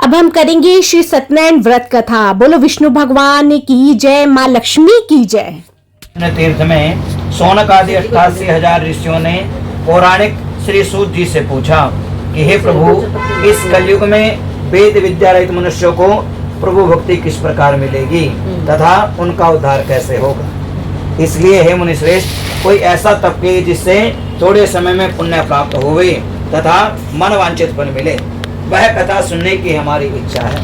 अब हम करेंगे श्री सत्यनारायण व्रत कथा। बोलो विष्णु भगवान की जय, माँ लक्ष्मी की जय। तीर्थ में सोनक आदि 88,000 ऋषियों ने पौराणिक श्री सूत जी से पूछा कि हे प्रभु, इस कलयुग में वेद विद्या रहित मनुष्यों को प्रभु भक्ति किस प्रकार मिलेगी तथा उनका उद्धार कैसे होगा। इसलिए हे मुनि श्रेष्ठ, कोई ऐसा तप कीजिए जिससे थोड़े समय में पुण्य प्राप्त होवे तथा मन वांछित फल मिले। वह कथा सुनने की हमारी इच्छा है।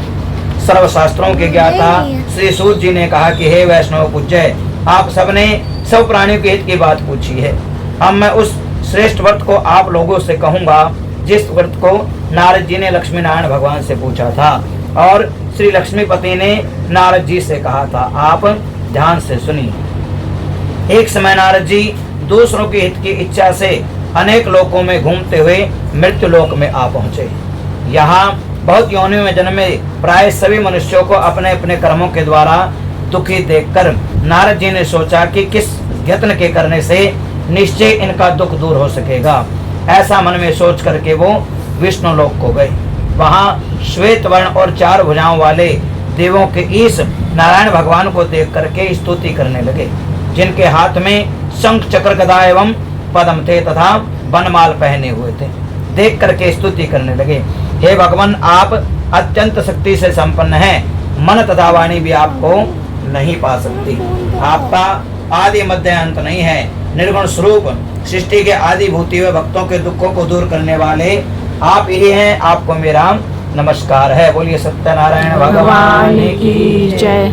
सर्वशास्त्रों के ज्ञाता श्री सूत जी ने कहा कि हे वैष्णव पूज्य, आप सबने सब प्राणियों के हित की बात पूछी है। अब मैं उस श्रेष्ठ व्रत को आप लोगों से कहूँगा जिस व्रत को नारद जी ने लक्ष्मी नारायण भगवान से पूछा था और श्री लक्ष्मीपति ने नारद जी से कहा था। आप ध्यान से सुनिए। एक समय नारद जी दूसरों के हित की इच्छा से अनेक लोकों में घूमते हुए मृत्यु लोक में आ पहुँचे। यहाँ बहुत योनियों में जन्मे प्राय सभी मनुष्यों को अपने अपने कर्मों के द्वारा दुखी देखकर नारद जी ने सोचा कि किस यत्न के करने से निश्चय इनका दुख दूर हो सकेगा। ऐसा मन में सोच करके वो विष्णु लोक को गए। वहाँ श्वेत वर्ण और 4 भुजाओं वाले देवों के ईश नारायण भगवान को देख करके स्तुति करने लगे, जिनके हाथ में शंख चक्र गदा एवं पद्म थे तथा वनमाल पहने हुए थे। देख करके स्तुति करने लगे। हे भगवान, आप अत्यंत शक्ति से संपन्न हैं, मन तथा वाणी भी आपको नहीं पा सकती। आपका आदि मध्य अंत नहीं है। निर्गुण स्वरूप सृष्टि के आदि भूति हुए भक्तों के दुखों को दूर करने वाले आप ही हैं। आपको मेरा नमस्कार है। बोलिए सत्यनारायण भगवान की जय।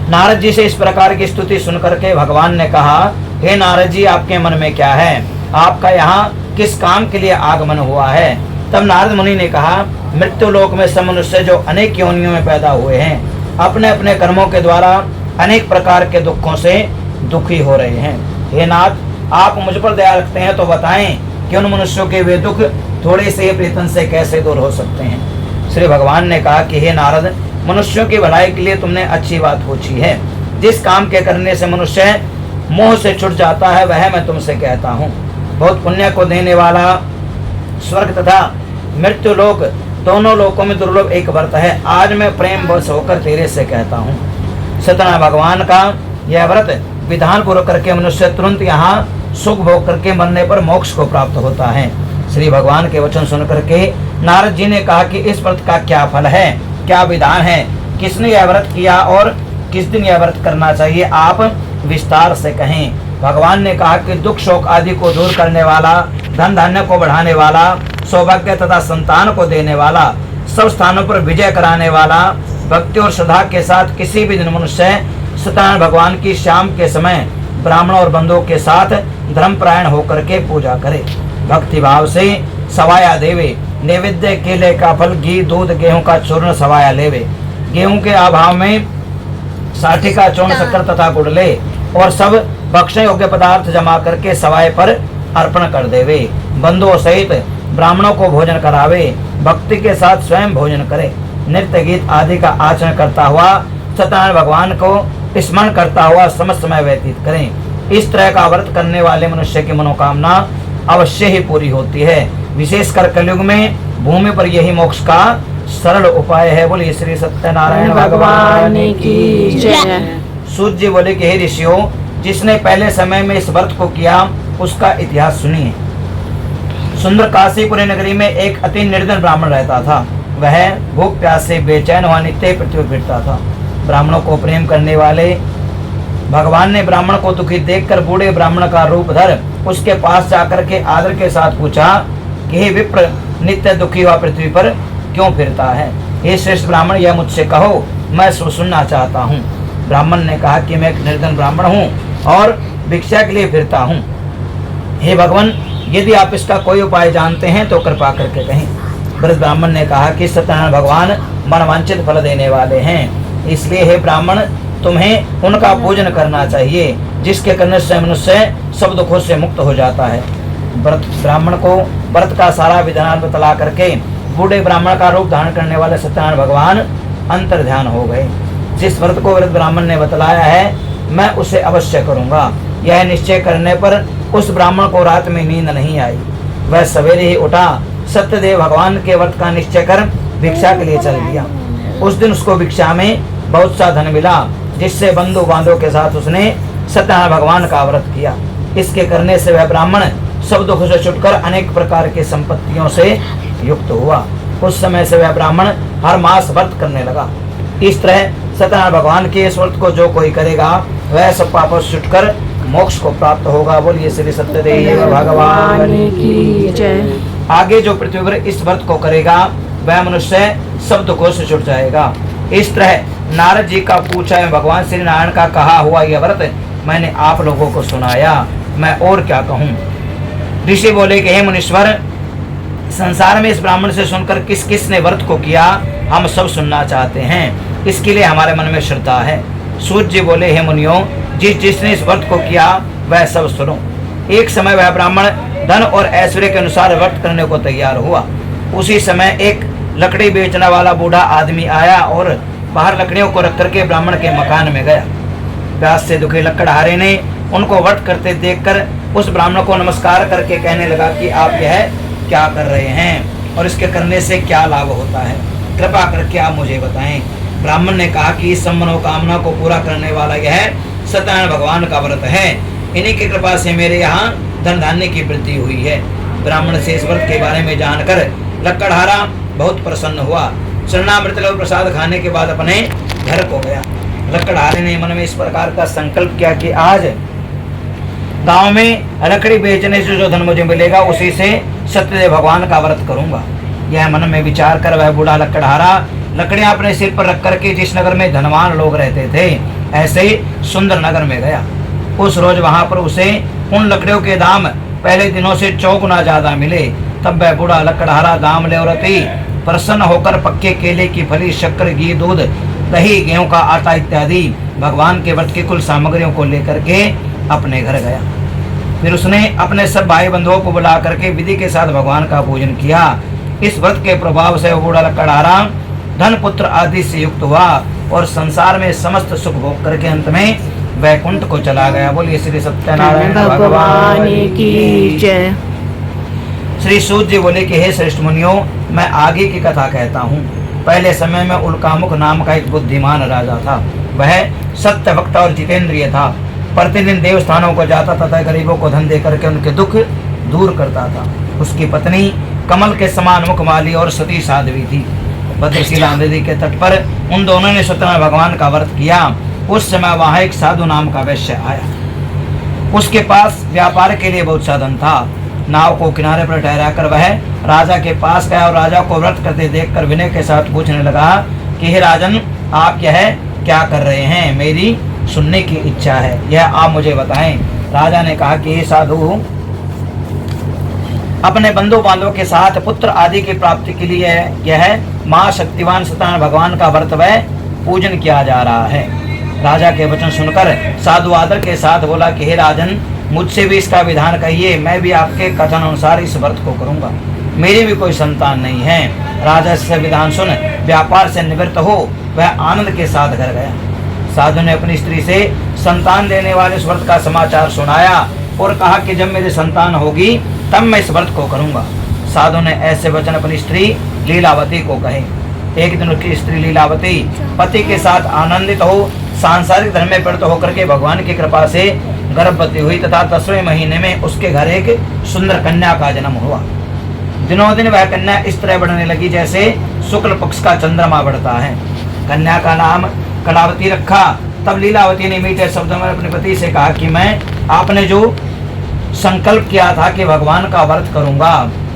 नारद जी से इस प्रकार की स्तुति सुनकर के भगवान ने कहा, हे नारद जी, आपके मन में क्या है? आपका यहाँ किस काम के लिए आगमन हुआ है? तब नारद मुनि ने कहा, मृत्यु लोक में सब मनुष्य जो अनेक योनियों में पैदा हुए हैं, अपने अपने कर्मों के द्वारा अनेक प्रकार के दुखों से दुखी हो रहे हैं। हे नाथ, आप मुझ पर दया रखते हैं तो बताएं कि उन मनुष्यों के वे दुख थोड़े से प्रीतन से कैसे दूर हो सकते हैं। श्री भगवान ने कहा कि हे नारद, मनुष्यों की भलाई के लिए तुमने अच्छी बात पूछी है। जिस काम के करने से मनुष्य मोह से छूट जाता है वह मैं तुमसे कहता हूँ। बहुत पुण्य को देने वाला स्वर्ग तथा मृत्यु लोक दोनों लोकों में दुर्लभ एक व्रत है। आज मैं प्रेम वश होकर तेरे से कहता हूँ। सत्यनारायण भगवान का यह व्रत विधान पूर्वक करके मनुष्य तुरंत यहाँ सुख भोग करके मरने पर मोक्ष को प्राप्त होता है। श्री भगवान के वचन सुन करके नारद जी ने कहा कि इस व्रत का क्या फल है, क्या विधान है, किसने यह व्रत किया और किस दिन यह व्रत करना चाहिए, आप विस्तार से कहें। भगवान ने कहा कि दुख शोक आदि को दूर करने वाला, धन धान्य को बढ़ाने वाला, सौभाग्य तथा संतान को देने वाला, सब स्थानों पर विजय कराने वाला, भक्ति और श्रद्धा के साथ किसी भी दिन मनुष्य सत्यनारायण भगवान की शाम के समय ब्राह्मणों और बंधुओं के साथ धर्मपरायण होकर के पूजा करे। भक्ति भाव से सवाया देवे, नैवेद्य केले का फल, घी दूध गेहूं का चूर्ण सवाया लेवे। गेहूं के अभाव में साठी का चूर्ण, शक्कर तथा गुड़ ले और सब भक्षण योग्य पदार्थ जमा करके सवाए पर अर्पण कर देवे। बंधुओं सहित ब्राह्मणों को भोजन करावे। भक्ति के साथ स्वयं भोजन करे। नृत्य गीत आदि का आचरण करता हुआ सत्यनारायण भगवान को स्मरण करता हुआ समस्त समय व्यतीत करें। इस तरह का व्रत करने वाले मनुष्य की मनोकामना अवश्य ही पूरी होती है। विशेषकर कलयुग में भूमि पर यही मोक्ष का सरल उपाय है। बोलिए श्री सत्यनारायण भगवान की जय। सूत जी बोले कि हे ऋषियों, जिसने पहले समय में इस व्रत को किया उसका इतिहास सुनिए। सुंदर काशीपुरी नगरी में एक अति निर्धन ब्राह्मण रहता था। वह भूख प्यास से बेचैन हुआ नित्य पृथ्वी फिरता था। ब्राह्मणों को प्रेम करने वाले भगवान ने ब्राह्मण को दुखी देखकर बूढ़े ब्राह्मण का रूप धर उसके पास जाकर के आदर के साथ पूछा कि हे विप्र, नित्य दुखी हुआ पृथ्वी पर क्यों फिरता है? हे श्रेष्ठ ब्राह्मण, यह मुझसे कहो, मैं सुनना चाहता हूँ। ब्राह्मण ने कहा कि मैं एक निर्धन ब्राह्मण हूँ और भिक्षा के लिए फिरता हूँ। हे भगवान, यदि आप इसका कोई उपाय जानते हैं तो कृपा करके कहें। वृद्ध ब्राह्मण ने कहा कि सत्यनारायण भगवान मनवांछित फल देने वाले हैं, इसलिए हे ब्राह्मण, तुम्हें उनका पूजन करना चाहिए, जिसके करने से मनुष्य सब दुखों से मुक्त हो जाता है। ब्राह्मण को व्रत का सारा विधान बतला करके बूढ़े ब्राह्मण का रूप धारण करने वाले सत्यनारायण भगवान अंतर ध्यान हो गए। जिस व्रत को वृद्ध ब्राह्मण ने बतलाया है मैं उसे अवश्य करूंगा। यह निश्चय करने पर उस ब्राह्मण को रात में नींद नहीं आई। वह सवेरे ही उठा, सत्यदेव भगवान के व्रत का निश्चय कर भिक्षा के लिए चल दिया। उस दिन उसको भिक्षा में बहुत सा धन मिला, जिससे बंधु बांधव के साथ उसने सत्यनारायण भगवान का व्रत किया। इसके करने से वह ब्राह्मण सब दुख से छुटकर अनेक प्रकार की संपत्तियों से युक्त हुआ। उस समय से वह ब्राह्मण हर मास व्रत करने लगा। इस तरह सत्यनारायण भगवान के इस व्रत को जो कोई करेगा वह सब पापों से छुटकर मोक्ष को प्राप्त होगा। बोलिए श्री सत्यदेव भगवान की जय। आगे जो पृथ्वी पर इस व्रत को करेगा वह मनुष्य सब दुखों से छुट जाएगा। इस तरह नारद जी का पूछा है भगवान श्री नारायण का कहा हुआ यह व्रत मैंने आप लोगों को सुनाया, मैं और क्या कहूँ। ऋषि बोले कि हे मुनीश्वर, संसार में इस ब्राह्मण से सुनकर किस किस ने व्रत को किया हम सब सुनना चाहते हैं, इसके लिए हमारे मन में श्रद्धा है। सूत जी बोले हे मुनियों, जिसने इस व्रत को किया वह सब सुनो। एक समय वह ब्राह्मण धन और ऐश्वर्य के अनुसार व्रत करने को तैयार हुआ। उसी समय एक लकड़ी बेचने वाला बूढ़ा आदमी आया और बाहर लकड़ियों को रख करके ब्राह्मण के मकान में गया। प्यास से दुखी लकड़हारे ने उनको व्रत करते देखकर उस ब्राह्मण को नमस्कार करके कहने लगा कि आप यह क्या कर रहे हैं और इसके करने से क्या लाभ होता है, कृपा करके आप मुझे बताएं। ब्राह्मण ने कहा कि इस सब मनोकामना को पूरा करने वाला यह सत्यनारायण भगवान का व्रत है, इन्हीं की कृपा से मेरे यहाँ धन धान्य की वृद्धि हुई है। ब्राह्मण से इस व्रत के बारे में जानकर लकड़हारा बहुत प्रसन्न हुआ। चरणामृत और प्रसाद खाने के बाद अपने घर को गया। लकड़हारे ने मन में इस प्रकार का संकल्प किया कि आज गांव में लकड़ी बेचने से जो धन मुझे मिलेगा उसी से सत्यदेव भगवान का व्रत करूंगा। यह मन में विचार कर वह बूढ़ा लकड़हारा लकड़ियां अपने सिर पर रख करके जिस नगर में धनवान लोग रहते थे ऐसे ही सुंदर नगर में गया। उस रोज वहां पर उसे उन लकड़ियों के दाम पहले दिनों से 4 गुना ज्यादा मिले। तब वह बूढ़ा लकड़हारा दाम ले और प्रसन्न होकर पक्के केले की फली, शक्कर, घी, दूध, दही, गेहूं का आटा इत्यादि भगवान के व्रत की कुल सामग्रियों को लेकर के अपने घर गया। फिर उसने अपने सब भाई बंधुओं को बुला करके विधि के साथ भगवान का पूजन किया। इस व्रत के प्रभाव से वो बूढ़ा लकड़हारा धन पुत्र आदि से युक्त हुआ और संसार में समस्त सुख भोग करके अंत में वैकुंठ को चला गया। बोलिए श्री सत्यनारायण भगवान की जय। श्री सूत जी बोले कि हे श्रेष्ठ मुनियों, मैं आगे की कथा कहता हूँ। पहले समय में उल्कामुख नाम का एक बुद्धिमान राजा था। वह सत्य वक्ता और जितेंद्रिय था। प्रतिदिन देवस्थानों को जाता तथा गरीबों को धन दे करके उनके दुख दूर करता था। उसकी पत्नी कमल के समान मुख वाली और सती साध्वी थी। भद्रशिला नदी के तट पर उन दोनों ने सत्यनारायण भगवान का व्रत किया। उस समय वहां एक साधु नाम का वैश्य आया। उसके पास व्यापार के लिए बहुत साधन था। नाव को किनारे पर ठहराकर वह राजा के पास गया और राजा को व्रत करते देखकर विनय के साथ पूछने लगा कि हे राजन, आप यह क्या कर रहे हैं, मेरी सुनने की इच्छा है, यह आप मुझे बताएं। राजा ने कहा कि हे साधु, अपने बंधु बांधवों के साथ पुत्र आदि की प्राप्ति के लिए यह महाशक्तिवान सत्यनारायण भगवान का व्रत व पूजन किया जा रहा है। राजा के वचन सुनकर साधु आदर के साथ बोला कि हे राजन, मुझसे भी इसका विधान कहिए, मैं भी आपके कथन अनुसार इस व्रत को करूंगा। मेरी भी कोई संतान नहीं है। राजा से विधान सुन व्यापार से निवृत्त हो वह आनंद के साथ घर गया। साधु ने अपनी स्त्री से संतान देने वाले इस व्रत का समाचार सुनाया और कहा कि जब मेरी संतान होगी तब मैं इस व्रत को करूंगा। साधु ने ऐसे वचन अपनी स्त्री लीलावती को कहे। एक दिन उसकी स्त्री लीलावती पति के साथ आनंदित हो सांसारिक धर्म में प्रवृत्त होकर के भगवान की कृपा से गर्भवती हुई तथा 10वें महीने में उसके घर एक सुंदर कन्या का जन्म हुआ। दिनों दिन वह कन्या इस तरह बढ़ने लगी जैसे शुक्ल पक्ष का चंद्रमा बढ़ता है। कन्या का नाम कलावती रखा। तब लीलावती ने मीठे शब्दों में अपने पति से कहा कि मैं आपने जो संकल्प किया था कि भगवान का व्रत करूंगा,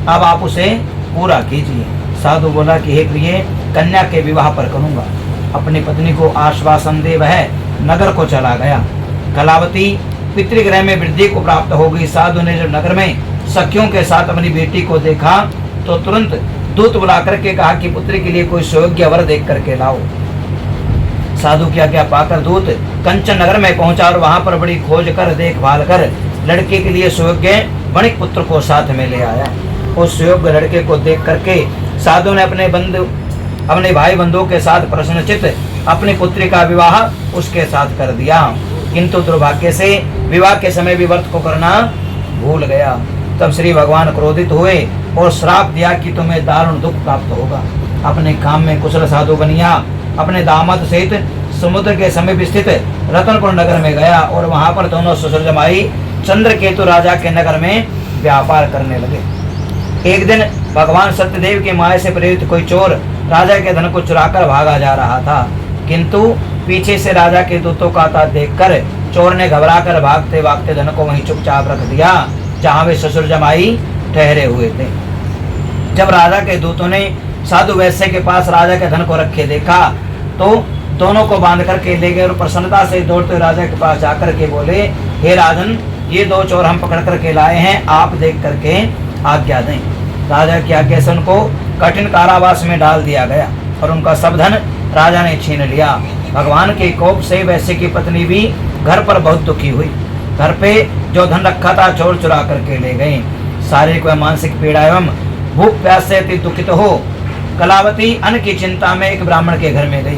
अब आप उसे पूरा कीजिए। साधु बोला कि हे प्रिय, कन्या के विवाह पर करूंगा। अपनी पत्नी को आश्वासन दे वह नगर को चला गया। कलावती पितृगृह में वृद्धि को प्राप्त हो गई। साधु ने जब नगर में सखियों के साथ अपनी बेटी को देखा तो तुरंत दूत बुला करके कहा कि पुत्री के लिए कोई सुयोग्य वर देख करके लाओ। साधु की आज्ञा पाकर दूत कंचन नगर में पहुंचा और वहां पर बड़ी खोज कर देखभाल कर लड़के के लिए सुयोग्य वणिक पुत्र को साथ में ले आया। उस सुयोग्य लड़के को देख करके साधु ने अपने भाई बंधुओं के साथ प्रसन्नचित्त अपनी पुत्री का विवाह उसके साथ कर दिया। किंतु दुर्भाग्य से विवाह के समय भी व्रत को करना भूल गया। तब श्री भगवान क्रोधित हुए और श्राप दिया कि तुम्हें दारुण दुख प्राप्त होगा। अपने काम में कुशल साधु बनिया अपने दामाद सहित समुद्र के समीप स्थित रतनपुर नगर में गया और वहां पर दोनों ससुर जमाई चंद्रकेतु राजा के नगर में व्यापार करने लगे। एक दिन भगवान सत्यदेव की माया से प्रेरित कोई चोर राजा के धन को चुराकर भागा जा रहा था, किंतु पीछे से राजा के दूतों का आता देखकर चोर ने घबराकर भागते भागते धन को वहीं चुपचाप रख दिया जहां वे ससुर जमाई ठहरे हुए थे। जब राजा के दूतों ने साधु वैश्य के पास राजा के धन को रखे देखा तो दोनों को बांध करके ले गए और प्रसन्नता से दौड़ते हुए राजा के पास जाकर के बोले, हे राजन, ये दो चोर हम पकड़ करके लाए हैं, आप देख करके आज्ञा दें। राजा की आज्ञा से उनको कठिन कारावास में डाल दिया गया और उनका सब धन राजा ने छीन लिया। भगवान के कोप से वैश्य की पत्नी भी घर पर बहुत दुखी हुई। घर पे जो धन रखा था चोर चुरा करके ले गए। शारीरिक व मानसिक पीड़ा एवं भूख प्यास से अति दुखित हो कलावती अन्न की चिंता में एक ब्राह्मण के घर में गई।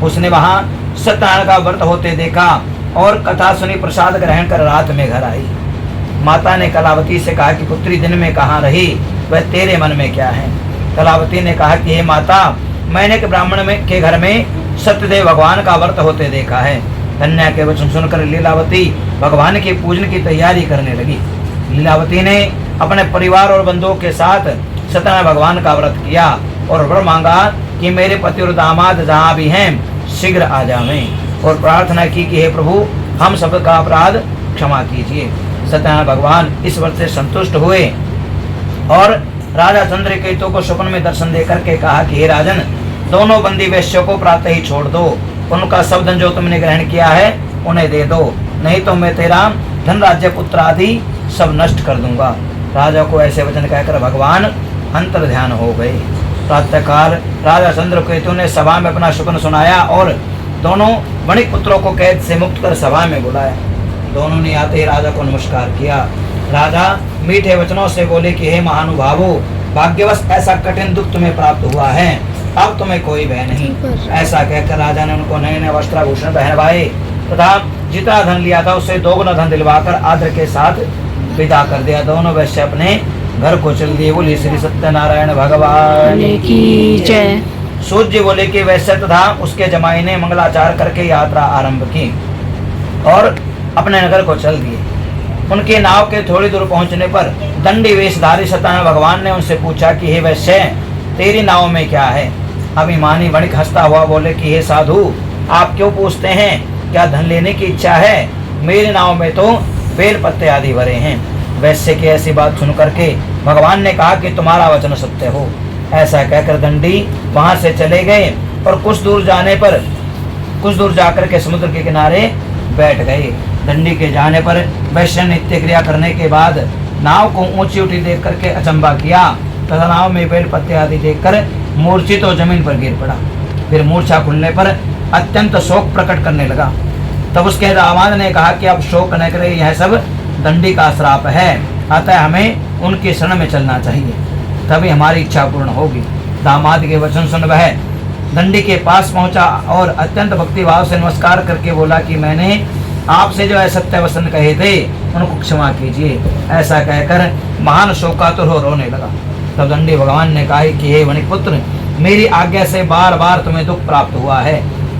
उसने वहां सत्यनारायण का व्रत होते देखा और कथा सुनी, प्रसाद ग्रहण कर रात में घर आई। माता ने कलावती से कहा कि पुत्री दिन में कहाँ रही, वह तेरे मन में क्या है। कलावती ने कहा कि हे माता, मैंने एक ब्राह्मण के घर में सत्यदेव भगवान का व्रत होते देखा है। कन्या के वचन सुनकर लीलावती भगवान के पूजन की तैयारी करने लगी। लीलावती ने अपने परिवार और बंधुओं के साथ सत्यनारायण भगवान का व्रत किया और वर मांगा कि मेरे पति और दामाद जहाँ भी हैं शीघ्र आ जावें, और प्रार्थना की कि हे प्रभु, हम सबका अपराध क्षमा कीजिए। सत्यनारायण भगवान इस व्रत से संतुष्ट हुए और राजा चंद्रकेतु को स्वप्न में दर्शन दे करके कहा कि हे राजन, दोनों बंदी वैश्यों को प्रातः ही छोड़ दो, उनका सब धन जो तुमने ग्रहण किया है उन्हें दे दो, नहीं तो मैं तेरा धन राज्य पुत्र आदि सब नष्ट कर दूंगा। राजा को ऐसे वचन कहकर भगवान अंतर ध्यान हो गए। प्रातःकाल राजा चंद्रकेतु ने सभा में अपना शुक्र सुनाया और दोनों वणिक पुत्रों को कैद से मुक्त कर सभा में बुलाया। दोनों ने आते ही राजा को नमस्कार किया। राजा मीठे वचनों से बोले कि हे महानुभावो, भाग्यवश ऐसा कठिन दुख तुम्हें प्राप्त हुआ है, अब तुम्हें कोई भय नहीं। ऐसा कहकर राजा ने उनको नए नए वस्त्राभूषण पहनवाए तथा जितना धन लिया था उससे दोगुना धन दिलवाकर आदर के साथ विदा कर दिया। दोनों वैश्य अपने घर को चल दिए। बोली श्री सत्यनारायण भगवान की जय। सूर्य बोले कि वैश्य तथा उसके जमाई ने मंगलाचार करके यात्रा आरंभ की और अपने नगर को चल दिए। उनके नाव के थोड़ी दूर पहुंचने पर दंडी वेशधारी सत्यनारायण भगवान ने उनसे पूछा कि हे वैश्य, तेरी नाव में क्या है। अभिमानी वणिक हंसता हुआ बोले कि हे साधु, आप क्यों पूछते हैं, क्या धन लेने की इच्छा है। मेरी नाव में तो बेल पत्ते आदि भरे हैं। वैश्य की ऐसी बात सुन करके भगवान ने कहा कि तुम्हारा वचन सत्य हो। ऐसा कहकर दंडी वहां से चले गए और कुछ दूर जाकर के समुद्र के किनारे बैठ गए। दंडी के जाने पर वैश्य ने नित्य क्रिया करने के बाद नाव को ऊंची उठी देख करके अचंबा किया तथा नाव में बेल पत्ते आदि देखकर मूर्छित तो जमीन पर गिर पड़ा। फिर मूर्छा खुलने पर अत्यंत शोक प्रकट करने लगा। तब उसके दामाद ने कहा कि अब शोक न करे, यह सब दंडी का श्राप है, अतः हमें उनके शरण में चलना चाहिए, तभी हमारी इच्छा पूर्ण होगी। दामाद के वचन सुन वह दंडी के पास पहुंचा और अत्यंत भक्तिभाव से नमस्कार करके बोला कि मैंने आपसे जो असत्य वचन कहे थे उनको क्षमा कीजिए। ऐसा कहकर महान शोकातुर हो रोने लगा। तब दंडी भगवान ने कहा कि हे वणिक पुत्र, मेरी आज्ञा से बार बार तुम्हें दुख प्राप्त हुआ है,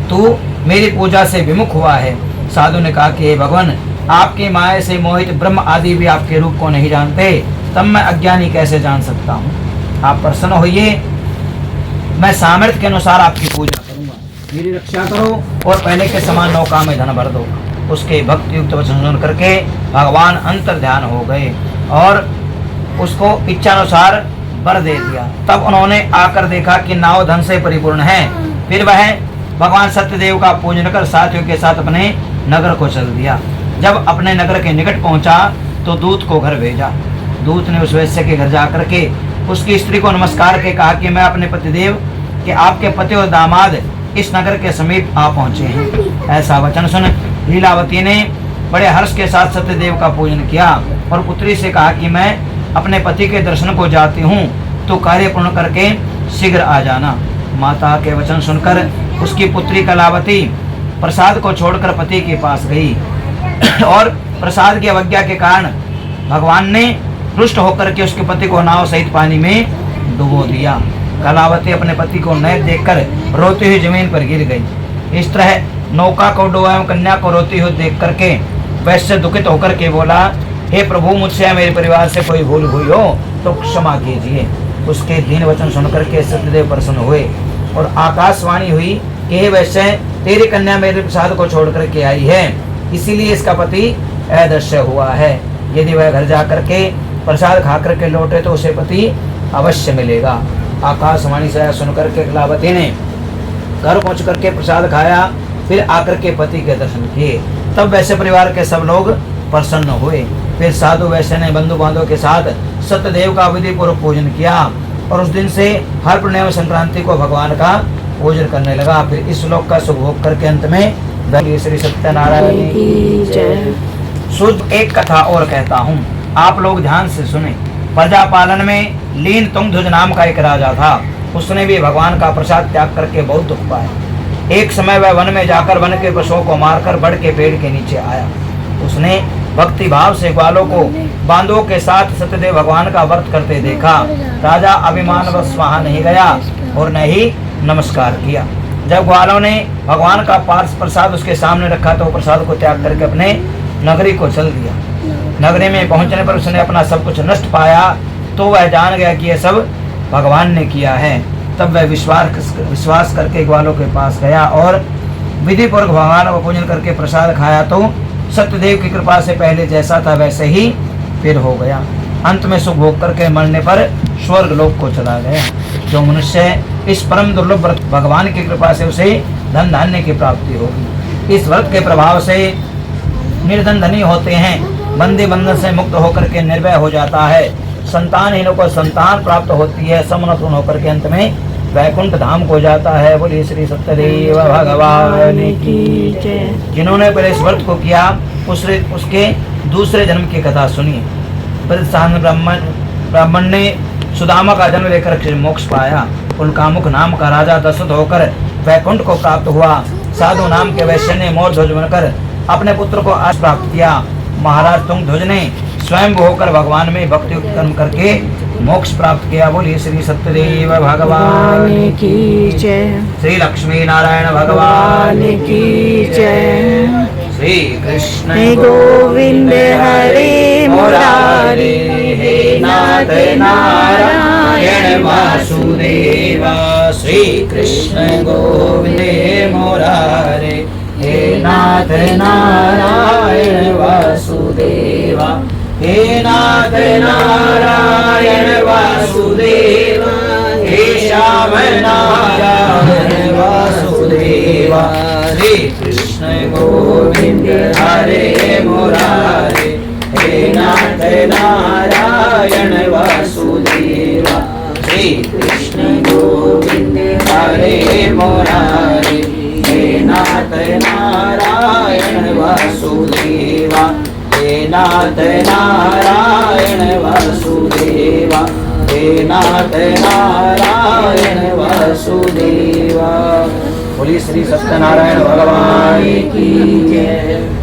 तू मेरी पूजा से विमुख हुआ है। साधु ने कहा कि हे भगवान, आपकी माया से मोहित ब्रह्म आदि भी आपके रूप को नहीं जानते, तब मैं अज्ञानी कैसे जान सकता हूँ। आप प्रसन्न होइए, मैं सामर्थ्य के अनुसार आपकी पूजा करूंगा, मेरी रक्षा करो और पहले के समान नौका में धन भर दो। उसके भक्ति युक्त वचन सुन करके भगवान अंतर ध्यान हो गए और उसको इच्छानुसार वर दे दिया। तब उन्होंने आकर देखा कि नाव धन से परिपूर्ण है। फिर वह भगवान सत्यदेव का पूजन कर साथियों के साथ अपने नगर को चल दिया। जब अपने नगर के निकट पहुंचा तो दूत को घर भेजा। दूत ने उस वैश्य के घर जाकर के उसकी स्त्री को नमस्कार के कहा कि मैं अपने पतिदेव के आपके पति और दामाद इस नगर के समीप आ पहुंचे हैं। ऐसा वचन सुन लीलावती ने बड़े हर्ष के साथ सत्यदेव का पूजन किया और पुत्री से कहा कि मैं अपने पति के दर्शन को जाती हूँ, तो कार्य पूर्ण करके शीघ्र आ जाना। माता के वचन सुनकर उसकी पुत्री कलावती प्रसाद को छोड़कर पति के पास गई और प्रसाद की अवज्ञा के कारण भगवान ने रुष्ट होकर के उसके पति को नाव सहित पानी में डुबो दिया। कलावती अपने पति को न देखकर रोती हुई जमीन पर गिर गई। इस तरह नौका को डूबा एवं कन्या को रोती हुई देख करके वैश्य दुखित होकर के बोला, हे प्रभु, मुझसे या मेरे परिवार से कोई भूल हुई हो तो क्षमा कीजिए। उसके दीन वचन सुनकर के सत्यदेव प्रसन्न हुए और आकाशवाणी हुई कि हे वैश्य, तेरी कन्या मेरे प्रसाद को छोड़ करके आई है, इसीलिए इसका पति अदृश्य हुआ है। यदि वह घर जा करके प्रसाद खा करके लौटे तो उसे पति अवश्य मिलेगा। आकाशवाणी से सुनकर के कलावती ने घर पहुंच करके प्रसाद खाया, फिर आकर के पति के दर्शन किए। तब वैश्य परिवार के सब लोग प्रसन्न हुए। फिर साधु वैश्य ने बंधु बांधवों के साथ सत्यदेव का विधि पूर्वक पूजन किया और उस दिन से हर पूर्णिमा संक्रांति को भगवान का पूजन करने लगा। फिर इस श्लोक का सुभोग करके अंत में श्री सत्यनारायण की जय। शुद्ध एक कथा और कहता हूँ, आप लोग ध्यान से सुने। प्रजा पालन में लीन तुंगध्वज नाम का एक राजा था। उसने भी भगवान का प्रसाद त्याग करके बहुत दुख पाया। एक समय वह वन में जाकर वन के पशुओं को मारकर बड़ के पेड़ के नीचे आया। उसने भक्ति भाव से ग्वालों को बांधों के साथ सत्यदेव भगवान का व्रत करते देखा। राजा अभिमानवश वहां नहीं गया और न ही नमस्कार किया। जब ग्वालों ने भगवान का पार्स प्रसाद उसके सामने रखा तो प्रसाद को त्याग करके अपने नगरी को चल दिया। नगरी में पहुंचने पर उसने अपना सब कुछ नष्ट पाया तो वह जान गया कि यह सब भगवान ने किया है। तब वह विश्वास करके ग्वालों के पास गया और विधि पूर्वक भगवान को पूजन करके प्रसाद खाया तो सत्यदेव की कृपा से पहले जैसा था वैसे ही फिर हो गया। अंत में सुख भोग करके मरने पर स्वर्ग लोक को चला गया। जो मनुष्य इस परम दुर्लभ व्रत भगवान की कृपा से उसे धन धान्य की प्राप्ति होगी। इस व्रत के प्रभाव से निर्धन धनी होते हैं, बंदी बंधन से मुक्त होकर के निर्भय हो जाता है, संतानहीनों को संतान प्राप्त होती है, समनपूर्ण होकर के अंत में वैकुंठ धाम को जाता है। बोलिए श्री सत्यदेव भगवान की जय। जिन्होंने पहले इस व्रत को किया उसके दूसरे जन्म की कथा सुनिए। ब्राह्मण ने सुदामा का जन्म लेकर मोक्ष पाया। उल्कामुख नाम का राजा दशरथ होकर वैकुंठ को प्राप्त हुआ। साधु नाम के वैश्य ने मोर ध्वज बनकर अपने पुत्र को आश प्राप्त किया। महाराज तुंगध्वज ने स्वयं होकर भगवान में भक्ति कर्म करके मोक्ष प्राप्त किया। बोलिए श्री सत्यदेव भगवान की जय। श्री लक्ष्मी नारायण भगवान की जय। श्री कृष्ण गोविंद हरे मुरारी, हे नाथ नारायण वासुदेवा। श्री कृष्ण गोविंद मुरारे, हे नाथ नारायण वासुदेवा। हे नाथ नारायण वासुदेवा, हे श्याम नारायण वासुदेवा। श्री कृष्ण गोविंद हरे मुरारे, हे नाथ नारायण वासुदेवा। श्री कृष्ण गोविंद हरे मुरारे, हे नाथ नारायण वासुदेवा। हे नाथ नारायण वासुदेवा, हे नाथ नारायण वासुदेवा। बोलिए श्री सत्यनारायण भगवान की जय।